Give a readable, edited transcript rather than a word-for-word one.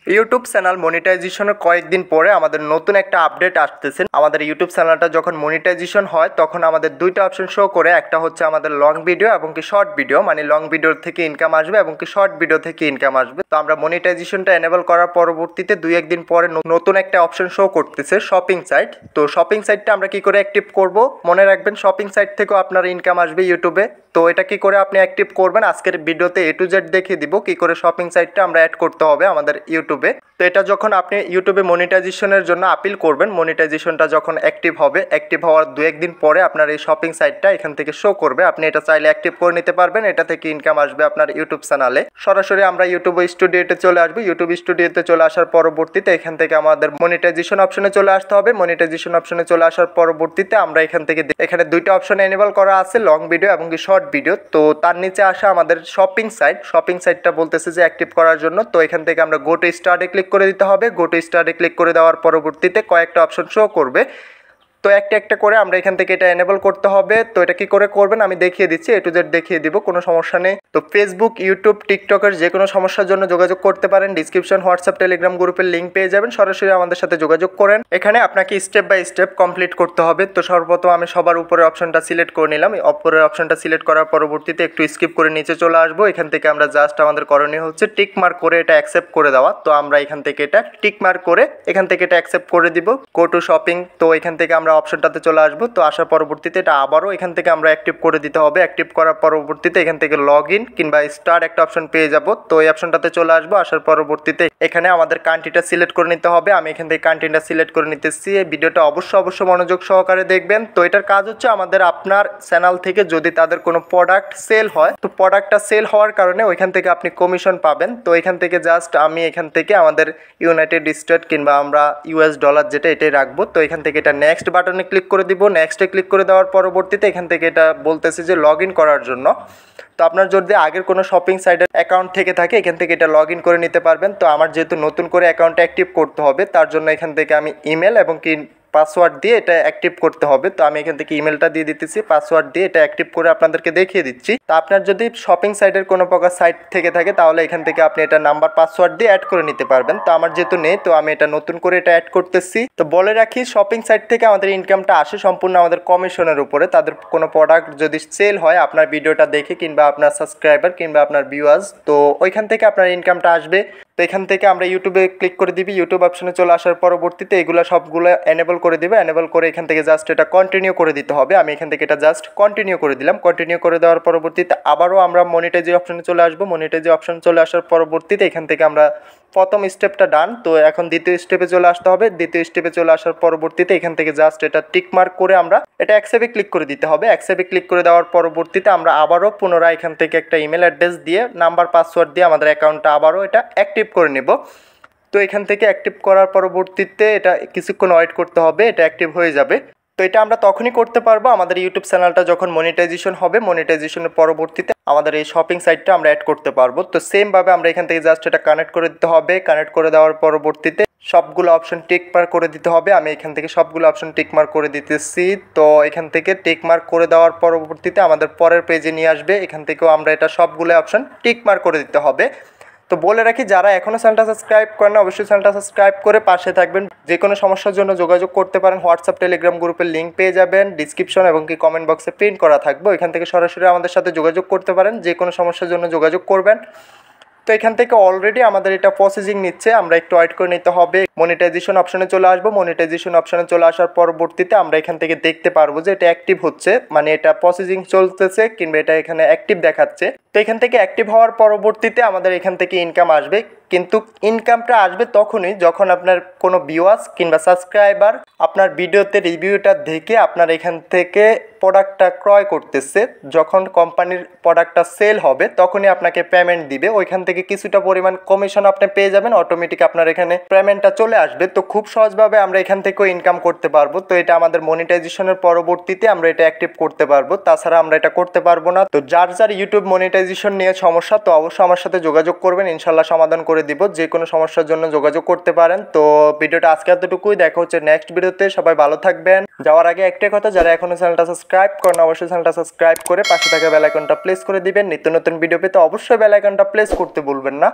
YouTube channel মনিটাইজেশনের কয়েকদিন পরে আমাদের নতুন একটা আপডেট আসতেছে। আমাদের ইউটিউব চ্যানেলটা যখন মনিটাইজেশন হয় তখন আমাদের দুইটা অপশন শো করে, একটা হচ্ছে আমাদের লং ভিডিও এবং কি শর্ট ভিডিও, মানে লং ভিডিও থেকে ইনকাম আসবে এবং কি শর্ট ভিডিও থেকে ইনকাম আসবে। তো আমরা মনিটাইজেশনটা এনেবল করার পরবর্তীতে দুই একদিন পরে নতুন একটা অপশন শো করতেছে শপিং সাইট। তো শপিং সাইটটা আমরা কি করে অ্যাক্টিভ করব, মনে রাখবেন শপিং সাইট থেকেও আপনার ইনকাম আসবে ইউটিউবে। তো এটা কি করে আপনি অ্যাক্টিভ করবেন আজকের ভিডিওতে A to Z দেখিয়ে দিব কি করে শপিং সাইটটা আমরা অ্যাড করতে হবে আমাদের ইউটিউবে। তো এটা যখন আপনি ইউটিউবে মনিটাইজেশনের জন্য আপিল করবেন, মনিটাইজেশনটা যখন অ্যাক্টিভ হবে, অ্যাক্টিভ হওয়ার দু একদিন পরে আপনার এই শপিং সাইটটা এখান থেকে শো করবে। আপনি এটা চাইলে অ্যাক্টিভ করে নিতে পারবেন, এটা থেকে ইনকাম আসবে আপনার ইউটিউব চ্যানেলে। সরাসরি আমরা ইউটিউব স্টুডিওতে চলে আসবো। ইউটিউব স্টুডিওতে চলে আসার পরবর্তীতে এখান থেকে আমাদের মনিটাইজেশন অপশনে চলে আসতে হবে। মনিটাইজেশন অপশনে চলে আসার পরবর্তীতে আমরা এখান থেকে এখানে দুইটা অপশন এনেবল করা আছে, লং ভিডিও এবং কি শর্ট ভিডিও। তো তার নিচে আসা আমাদের শপিং সাইটটা বলতেছে যে অ্যাক্টিভ করার জন্য। তো এখান থেকে আমরা গো টু স্টার্টে ক্লিক করে দিতে হবে। গো টু স্টার্টে ক্লিক করে দেওয়ার পরবর্তীতে কয়েকটা অপশন শো করবে। তো একটা একটা করে আমরা এখান থেকে এটা এনেবল করতে হবে। তো এটা কি করে করবেন আমি দেখিয়ে দিচ্ছি, A to Z দেখিয়ে দিব, কোনো সমস্যা নেই। তো ফেসবুক, ইউটিউব, টিকটকের যে কোনো সমস্যার জন্য যোগাযোগ করতে পারেন। ডিসক্রিপশন, হোয়াটসঅ্যাপ, টেলিগ্রাম গ্রুপের লিঙ্ক পেয়ে যাবেন। সরাসরি আমাদের সাথে যোগাযোগ করেন। এখানে আপনাকে স্টেপ বাই স্টেপ কমপ্লিট করতে হবে। তো সর্বপ্রথম আমি সবার উপরে অপশনটা সিলেক্ট করে নিলাম। উপরের অপশনটা সিলেক্ট করার পরবর্তীতে একটু স্কিপ করে নিচে চলে আসবো। এখান থেকে আমরা জাস্ট আমাদের করণীয় হচ্ছে টিক মার্ক করে এটা অ্যাকসেপ্ট করে দেওয়া। তো আমরা এখান থেকে এটা টিক মার্ক করে এখান থেকে এটা অ্যাকসেপ্ট করে দিব। গো টু শপিং, তো এখান থেকে আমরা অপশনটাতে চলে আসবো। তো আসার পরবর্তীতে এটা আবারও এখান থেকে আমরা অ্যাক্টিভ করে দিতে হবে। অ্যাক্টিভ করার পরবর্তীতে এখান থেকে লগ ইন কিংবা স্টার্ট একটা অপশন পেয়ে যাব। তো এই অপশনটাতে চলে আসবো। আসার পরবর্তীতে এখানে আমাদের কান্ট্রিটা সিলেক্ট করে নিতে হবে। আমি এখান থেকে কান্ট্রিটা সিলেক্ট করে নিতেছি। এই ভিডিওটা অবশ্যই মনোযোগ সহকারে দেখবেন। তো এটার কাজ হচ্ছে আমাদের আপনার চ্যানেল থেকে যদি তাদের কোনো প্রোডাক্ট সেল হয়, তো প্রোডাক্টটা সেল হওয়ার কারণে ওইখান থেকে আপনি কমিশন পাবেন। তো এখান থেকে জাস্ট আমি এখান থেকে আমাদের ইউনাইটেড স্টেট কিংবা আমরা US ডলার যেটা এটাই রাখবো। তো এখান থেকে এটা নেক্সট বাটনে ক্লিক করে দিব। নেক্সটে ক্লিক করে দেওয়ার পরবর্তীতে এখান থেকে এটা বলতেছে যে লগ ইন করার জন্য। তো আপনার যদি আগের কোনো শপিং সাইটের অ্যাকাউন্ট থেকে থাকে এখান থেকে এটা লগ ইন করে নিতে পারবেন। তো আমার যেহেতু নতুন করে অ্যাকাউন্টটা অ্যাক্টিভ করতে হবে, তার জন্য এখান থেকে আমি ইমেল এবং কি পাসওয়ার্ড দিয়ে এটা অ্যাক্টিভ করতে হবে। তো আমি এখান থেকে ইমেলটা দিয়ে দিতেছি, পাসওয়ার্ড দিয়ে এটা অ্যাক্টিভ করে আপনাদেরকে দেখিয়ে দিচ্ছি। তো আপনার যদি শপিং সাইটের কোনো প্রকার সাইট থেকে থাকে তাহলে এখান থেকে আপনি এটা নাম্বার পাসওয়ার্ড দিয়ে অ্যাড করে নিতে পারবেন। তো আমার যেহেতু নেই, তো আমি এটা নতুন করে এটা অ্যাড করতেছি। তো বলে রাখি শপিং সাইট থেকে আমাদের ইনকামটা আসে সম্পূর্ণ আমাদের কমিশনের উপরে। তাদের কোনো প্রোডাক্ট যদি সেল হয় আপনার ভিডিওটা দেখে কিংবা আপনার সাবস্ক্রাইবার কিংবা আপনার ভিউয়ার্স, তো ওইখান থেকে আপনার ইনকামটা আসবে। তো এখান থেকে আমরা ইউটিউবে ক্লিক করে দিবি। ইউটিউব অপশনে চলে আসার পরবর্তীতে এগুলো সবগুলো এনেবল করে দিবে। এনেবল করে এখান থেকে জাস্ট এটা কন্টিনিউ করে দিতে হবে। আমি এখান থেকে এটা জাস্ট কন্টিনিউ করে দিলাম। কন্টিনিউ করে দেওয়ার পরবর্তীতে আবারও আমরা মনিটাইজ অপশনে চলে আসবো। মনিটাইজ অপশন চলে আসার পরবর্তীতে এখান থেকে আমরা প্রথম স্টেপটা ডান। তো এখন দ্বিতীয় স্টেপে চলে আসতে হবে। দ্বিতীয় স্টেপে চলে আসার পরবর্তীতে এখান থেকে জাস্ট এটা টিক মার্ক করে আমরা এটা অ্যাকসেপ্টে ক্লিক করে দিতে হবে। অ্যাকসেপ্টে ক্লিক করে দেওয়ার পরবর্তীতে আমরা আবারও পুনরায় এখান থেকে একটা ইমেল অ্যাড্রেস দিয়ে নাম্বার পাসওয়ার্ড দিয়ে আমাদের অ্যাকাউন্টটা আবারও এটা অ্যাক্টিভ করে নেব। তো এখান থেকে অ্যাক্টিভ করার পরবর্তীতে এটা কিছুক্ষণ ওয়েট করতে হবে, এটা অ্যাক্টিভ হয়ে যাবে। তো এটা আমরা তখনই করতে পারবো আমাদের ইউটিউব চ্যানেলটা যখন মনিটাইজেশন হবে। মনিটাইজেশনের পরবর্তীতে আমাদের এই শপিং সাইটটা আমরা অ্যাড করতে পারবো। তো সেমভাবে আমরা এখান থেকে জাস্ট এটা কানেক্ট করে দিতে হবে। কানেক্ট করে দেওয়ার পরবর্তীতে সবগুলো অপশন টিক মার্ক করে দিতে হবে। আমি এখান থেকে সবগুলো অপশন টিক মার্ক করে দিতেছি। তো এখান থেকে টিক মার্ক করে দেওয়ার পরবর্তীতে আমাদের পরের পেজে নিয়ে আসবে। এখান থেকেও আমরা এটা সবগুলো অপশন টিক মার্ক করে দিতে হবে। তো বলে রাখি যারা এখনও চ্যানেলটা সাবস্ক্রাইব করেন না অবশ্যই চ্যানেলটা সাবস্ক্রাইব করে পাশে থাকবেন। যে কোনো সমস্যার জন্য যোগাযোগ করতে পারেন। হোয়াটসঅ্যাপ, টেলিগ্রাম গ্রুপের লিঙ্ক পেয়ে যাবেন ডিসক্রিপশন এবং কি কমেন্ট বক্সে প্রিন্ট করা থাকবে। এখান থেকে সরাসরি আমাদের সাথে যোগাযোগ করতে পারেন। যে কোনো সমস্যার জন্য যোগাযোগ করবেন। তো এখান থেকে অলরেডি আমাদের এটা প্রসেসিং নিচ্ছে, আমরা একটু ওয়েট করে নিতে হবে। মনিটাইজেশন অপশনে চলে আসবো। মনিটাইজেশন অপশনে চলে আসার পরবর্তীতে আমরা এখান থেকে দেখতে পারবো যে এটা অ্যাক্টিভ হচ্ছে, মানে এটা প্রসেসিং চলতেছে কিংবা এটা এখানে অ্যাক্টিভ দেখাচ্ছে। তো এখান থেকে অ্যাক্টিভ হওয়ার পরবর্তীতে আমাদের এখান থেকে ইনকাম আসবে। কিন্তু ইনকামটা আসবে তখনই যখন আপনার কোনো ভিউয়ার্স কিংবা সাবস্ক্রাইবার আপনার ভিডিওতে রিভিউটা দেখে আপনার এখান থেকে প্রোডাক্টটা ক্রয় করতেছে। যখন কোম্পানির প্রোডাক্টটা সেল হবে তখনই আপনাকে পেমেন্ট দিবে। ওইখান থেকে কিছুটা পরিমাণ কমিশন আপনি পেয়ে যাবেন। অটোমেটিক আপনার এখানে পেমেন্টটা চলে আসবে। তো খুব সহজভাবে আমরা এখান থেকেও ইনকাম করতে পারবো। তো এটা আমাদের মনিটাইজেশনের পরবর্তীতে আমরা এটা অ্যাক্টিভ করতে পারবো, তাছাড়া আমরা এটা করতে পারবো না। তো যার ইউটিউব মনিটাইজেশন নিয়ে সমস্যা, তো অবশ্যই আমার সাথে যোগাযোগ করবেন, ইনশাল্লাহ সমাধান করে দিব। যে কোনো সমস্যার জন্য যোগাযোগ করতে পারেন। তো ভিডিওটা আজকে এতটুকুই, দেখা হচ্ছে নেক্সট ভিডিওতে। সবাই ভালো থাকবেন। যাওয়ার আগে একটাই কথা, যারা এখনো চ্যানেলটা সাবস্ক্রাইব করেন অবশ্যই চ্যানেলটা সাবস্ক্রাইব করে পাশে থাকা বেল আইকনটা প্রেস করে দিবেন। নিত্য নতুন ভিডিও পেতে অবশ্যই বেল আইকনটা প্রেস করতে ভুলবেন না।